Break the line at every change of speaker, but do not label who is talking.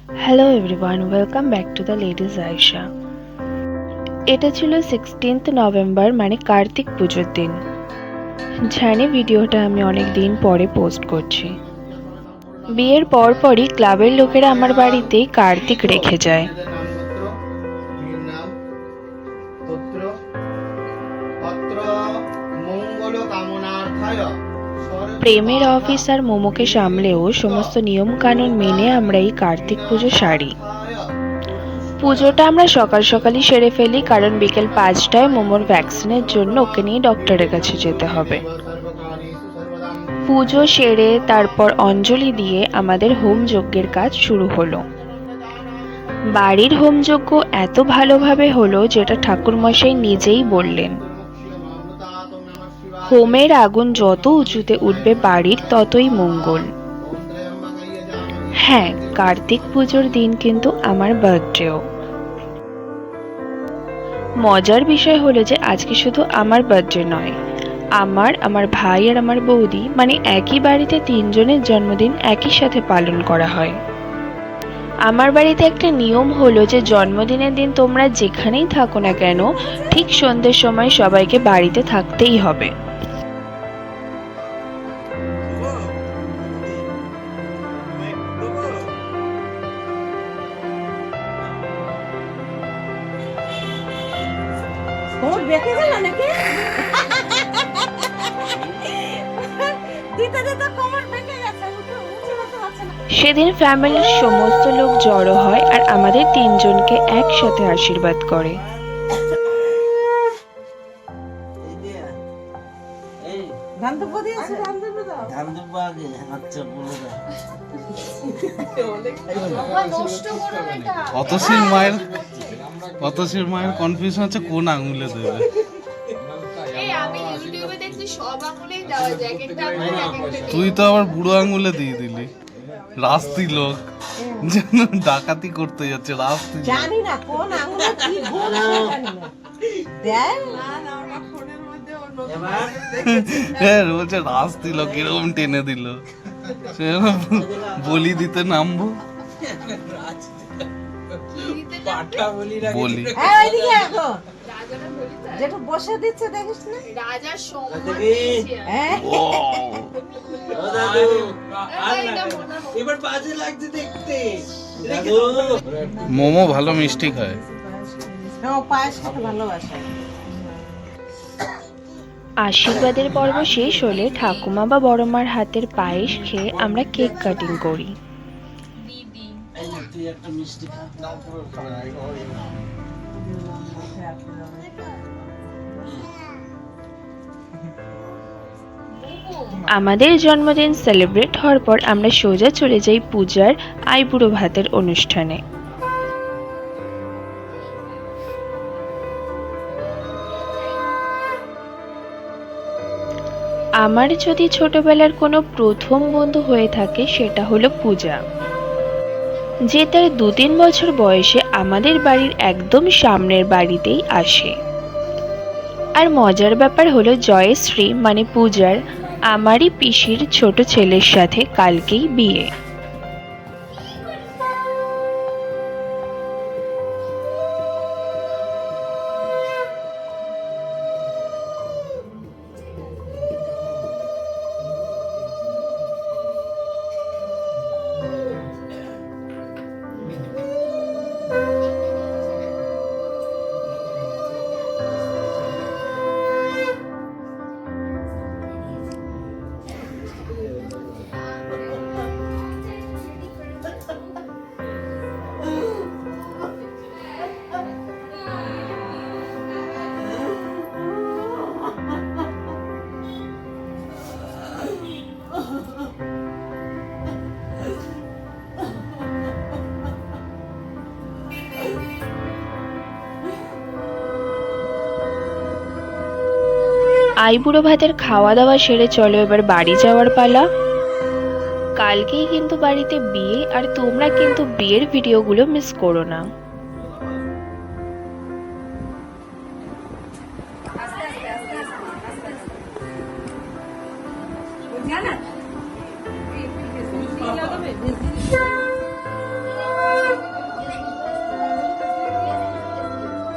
Hello everyone, welcome back to the ladies Ayesha. এটা ছিল 16th November, মানে কার্তিক পুজোর দিন। জানি ভিডিওটা আমি অনেক দিন পরে পোস্ট করছি। বিয়ের পরপরই ক্লাবের লোকেরা আমার বাড়িতেই কার্তিক রেখে যায়। প্রেমের অফিসার মোমোকে সামলেও সমস্ত নিয়ম কানুন মেনে আমরা এই কার্তিক পুজো সারি। পুজোটা আমরা সকাল সকালই সেরে ফেলি, কারণ বিকেল 5টায় মোমোর ভ্যাকসিনের জন্য ওকে নিয়ে ডক্টরের কাছে যেতে হবে। পুজো সেরে তারপর অঞ্জলি দিয়ে আমাদের হোম যজ্ঞের কাজ শুরু হলো। বাড়ির হোমযজ্ঞ এত ভালোভাবে হলো যেটা ঠাকুরমশাই নিজেই বললেন, হোমের আগুন যত উঁচুতে উঠবে বাড়ির ততই মঙ্গল। হ্যাঁ, কার্তিক পুজোর দিন কিন্তু আমার বার্থডেও। মজার বিষয় হলো যে আজকে শুধু আমার বার্থডে নয়, আমার ভাই আর আমার বৌদি, মানে একই বাড়িতে তিনজনের জন্মদিন একই সাথে পালন করা হয়। আমার বাড়িতে একটা নিয়ম হলো যে জন্মদিনের দিন তোমরা যেখানেই থাকো না কেন, ঠিক সন্ধ্যের সময় সবাইকে বাড়িতে থাকতেই হবে। সেদিন ফ্যামিলির সমস্ত লোক জড়ো হয় আর আমাদের তিনজনকে একসাথে আশীর্বাদ করে।
অতসীর মায়ের কনফিউশন হচ্ছে কোন আঙুলে দেবে। তুই তো আবার বুড়ো আঙুলে দিয়ে দিলি। রাস্তি লোক যেন ডাকাতি করতে যাচ্ছে। রাস্তি
জানি না কোন আঙুলে কি ভুল জানি না। দেখ
হ্যাঁ, বলছে রাস্তি লোক এরকম টেনে দিল। বলি দিতে নামবো, বলি
ওইদিকে এখন যেটা বসে দিচ্ছে দেখিস না রাজার
এবার বাজে লাগছে দেখতে।
মোমো ভালো মিষ্টি খায়।
পায়েস খেতে ভালোবাসে।
আশীর্বাদের পর্ব শেষ হলে ঠাকুমা বা বড়মার হাতের পায়েস খেয়ে আমরা কেক কাটিং করি। আমাদের জন্মদিন সেলিব্রেট হওয়ার পর আমরা সোজা চলে যাই পূজার আইবুড়ো ভাতের অনুষ্ঠানে। আমার যদি ছোটবেলার কোনো প্রথম বন্ধু হয়ে থাকে সেটা হলো পূজা, যে তার 2-3 বছর বয়সে আমাদের বাড়ির একদম সামনের বাড়িতেই আসে। আর মজার ব্যাপার হলো জয়শ্রী মানে পূজার আমারই পিসির ছোট ছেলের সাথে কালকেই বিয়ে। আইবুড়ো ভাতের খাওয়া দাওয়া সেরে চলো এবার বাড়ি যাওয়ার পালা। কালকেই কিন্তু বাড়িতে বিয়ে, আর তোমরা কিন্তু বিয়ের ভিডিওগুলো মিস করো না।